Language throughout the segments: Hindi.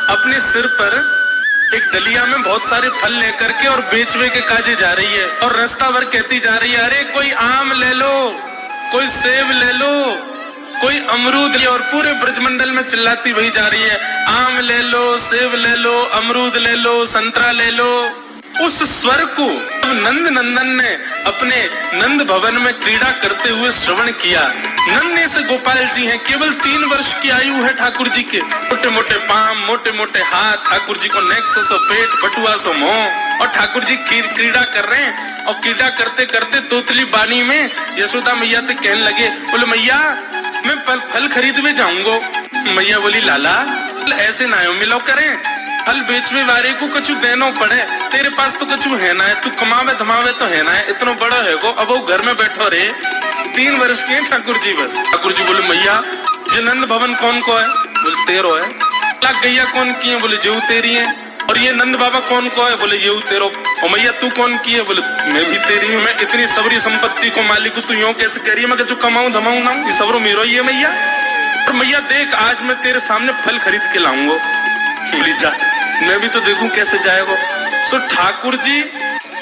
अपने सिर पर एक डलिया में बहुत सारे फल लेकर के और बेचवे के काजे जा रही है और रास्ता भर कहती जा रही है, अरे कोई आम ले लो, कोई सेब ले लो, कोई अमरूद ले, और पूरे ब्रजमंडल में चिल्लाती वही जा रही है, आम ले लो, सेब ले लो, अमरूद ले लो, संतरा ले लो। उस स्वर को नंद नंदन ने अपने नंद भवन में क्रीड़ा करते हुए श्रवण किया। नन्हे से गोपाल जी हैं, केवल 3 वर्ष की आयु है ठाकुर जी के। मोटे मोटे पांव, मोटे मोटे हाथ, ठाकुर जी को नेक्सो सो पेट, बटुआ सो मुंह, और ठाकुर जी क्रीड़ा कर रहे हैं। और क्रीड़ा करते करते तोतली बानी में यशोदा मैया से कहने लगे, बोले मैया मैं फल खरीदने जाऊंगा। मैया बोली लाला ऐसे ना मिलो करें, फल बेचवे वाले को कछु देनो पड़े, तेरे पास तो कछु है ना है, तू कमावे धमावे तो है ना है, इतना बड़ा है गो, अब वो घर में बैठो रे। 3 वर्ष के ठाकुर जी बस। ठाकुर जी बोले मैया जे नंद भवन कौन को है? बोले तेरो है। लाख गैया कौन की है? बोले जेऊ तेरी है। और ये नंद बाबा कौन को है? बोले ये तेरो। और मैया तू कौन की है? बोले मैं भी तेरी हूँ। मैं इतनी सबरी संपत्ति को मालिक हूँ, तू यूं कैसे कह रही है? मैं जो कमाऊं धमाऊं ना, ये सबरो मेरो ही है मैया। और मैया देख आज मैं तेरे सामने फल खरीद के लाऊंगा। बोली जा, मैं भी तो देखूं कैसे जाएगा। सो ठाकुर जी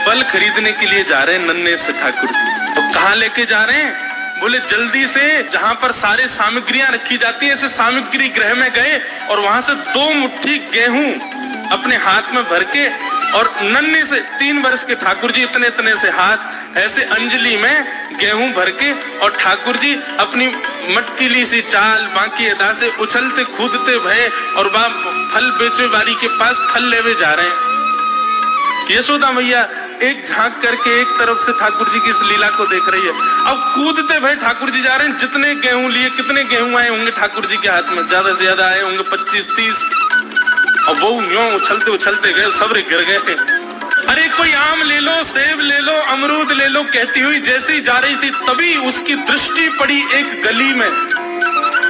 फल खरीदने के लिए जा रहे हैं नन्हे से ठाकुर जी। तो कहाँ लेके जा रहे हैं? बोले जल्दी से जहां पर सारे सामग्रियां रखी जाती है, ऐसे सामग्री गृह में गए और वहां से 2 मुट्ठी गेहूं अपने हाथ में भर के, और नन्हे से 3 वर्ष के ठाकुर जी इतने इतने से हाथ ऐसे अंजलि में गेहूं भर के, और ठाकुर जी अपनी मटकीली सी चाल बाकी अदा से उछलते कूदते भये और फल बेचने वाली के पास फल लेवे जा रहे हैं। यशोदा मैया एक झांक करके एक तरफ से ठाकुर जी की इस लीला को देख रही है। अब कूदते भये ठाकुर जी जा रहे हैं। जितने गेहूं लिए, कितने गेहूं आए होंगे ठाकुर जी के हाथ में? ज्यादा से ज्यादा आए होंगे 25-30। और वो यूं उछलते उछलते गए, सब गिर गए। अरे कोई आम ले लो, सेब ले लो, अमरूद ले लो कहती हुई जैसे ही जा रही थी, तभी उसकी दृष्टि पड़ी एक गली में,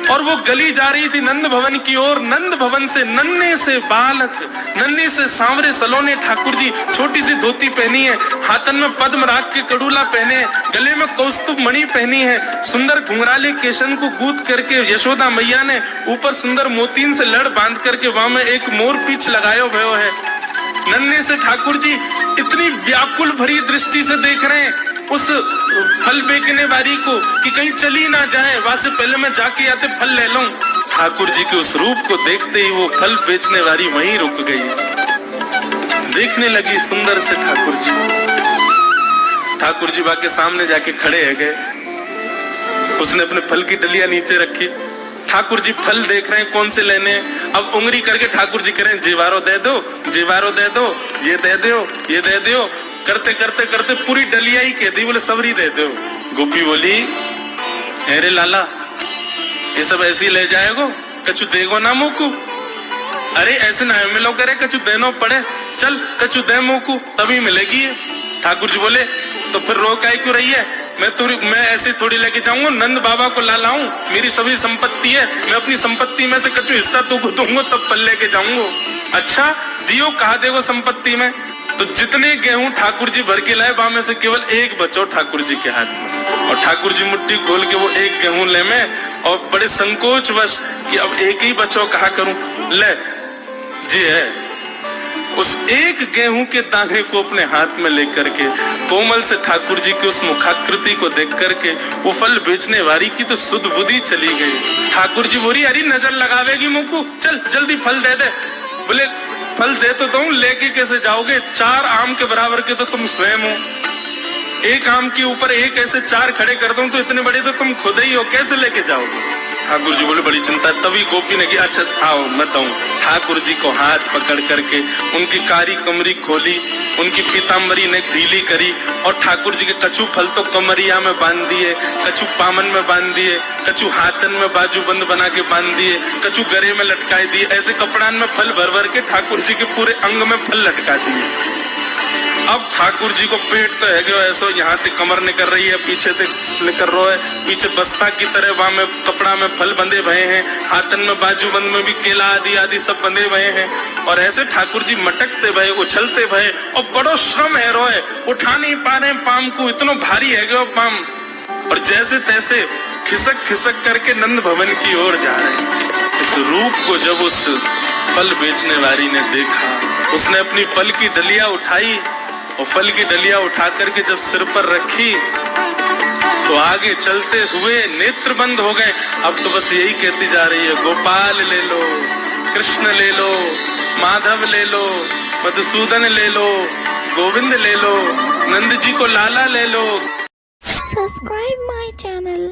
और वो गली जा रही थी नंद भवन की ओर। नंद भवन से नन्हे से बालक, नन्हे से सांवरे सलोने ठाकुर जी, छोटी सी धोती पहनी है, हाथन में पद्म राग के कड़ूला पहने, गले में कौस्तुभ मणि पहनी है, सुंदर घुंघराले केशन को गूंथ करके यशोदा मैया ने ऊपर सुंदर मोतीन से लड़ बांध करके वहां में एक मोर पीछ लगायो भयो है। नन्हे से ठाकुर जी इतनी व्याकुल भरी दृष्टि से देख रहे हैं उस फल बेचने वाली को कि कहीं चली ना जाए, वहां से पहले मैं जाके आते फल ले लूं। ठाकुर जी के उस रूप को देखते ही वो फल बेचने वाली वहीं रुक गई, देखने लगी सुंदर से ठाकुर जी। ठाकुर जी बाके सामने जाके खड़े है गए। उसने अपने फल की डलिया नीचे रखी। ठाकुर जी फल देख रहे हैं कौन से लेने। अब उंगली करके ठाकुर जी करें, जीवारो दे दो, जीवारो दे दो, ये दे दो, ये दे दो, करते करते करते पूरी डलिया ही कह दी। बोले सबरी दे दो। गोपी बोली अरे लाला ये सब ऐसे ही ले जाएगो, कछु देगो ना मोकू? अरे ऐसे ना मिलो करे, कछु देनो पड़े, चल कछु दे मोकू तभी मिलेगी। ठाकुर जी बोले तो फिर रो काहे क्यों रही है? मैं ऐसे थोड़ी लेके जाऊंगा, नंद बाबा को ला लाऊं, मेरी सभी संपत्ति है, मैं अपनी संपत्ति में से कछु हिस्सा तो दूंगा तब फल लेके जाऊंगा। अच्छा दियो, कहा देगो संपत्ति में? तो जितने गेहूं ठाकुर जी भर के लाए वहां में से केवल एक बचो ठाकुर जी के हाथ में, और ठाकुर जी मुट्ठी खोल के वो एक गेहूं ले में, और बड़े संकोच वश कि अब एक ही बचो, कहा करूं, ले जी है। उस एक गेहूं के दाने को अपने हाथ में लेकर के कोमल से ठाकुर जी की उस मुखाकृति को देख करके वो फल बेचने वाली की तो सुध बुद्धि चली गई। ठाकुर जी बोली अरे नजर लगावेगी मुझको, चल जल्दी फल दे दे। बोले फल दे तो दूं, लेके कैसे जाओगे? 4 आम के बराबर के तो तुम स्वयं हो, एक आम के ऊपर एक ऐसे 4 खड़े कर दूं तो इतने बड़े तो तुम खुद ही हो, कैसे लेके जाओगे? ठाकुर जी बोले बड़ी चिंता। तभी गोपी ने कहा अच्छा आओ मैं दूं। ठाकुर जी को हाथ पकड़ करके उनकी कारी कमरी खोली, उनकी पीताम्बरी ने ढीली करी, और ठाकुर जी के कछु फल तो कमरिया में बांध दिए, कछु पामन में बांध दिए, कछु हाथन में बाजू बंद बना के बांध दिए, कछु गरे में लटकाए दिए। ऐसे कपड़ान में फल भर भर के ठाकुर जी के पूरे अंग में फल लटका दिए। अब ठाकुर जी को पेट तो है गयो ऐसो, यहाँ से कमर निकल रही है, पीछे से निकल रहा है, पीछे बस्ता की तरह वहां में कपड़ा में फल बंधे भये हैं, हाथन में बाजूबंद में भी केला आदि आदि सब बंधे भये हैं, और ऐसे ठाकुर जी मटकते भये, उछलते भये, और बड़ो श्रम है रोए, उठा नहीं पा रहे पाम को, इतना भारी है गयो पाम, और जैसे तैसे खिसक खिसक करके नंद भवन की ओर जा रहे हैं। इस रूप को जब उस फल बेचने वाली ने देखा, उसने अपनी फल की डलिया उठाई और फल की डलिया उठा करके जब सिर पर रखी तो आगे चलते हुए नेत्र बंद हो गए। अब तो बस यही कहती जा रही है, गोपाल ले लो, कृष्ण ले लो, माधव ले लो, मधुसूदन ले लो, गोविंद ले लो, नंद जी को लाला ले लो। Subscribe my channel.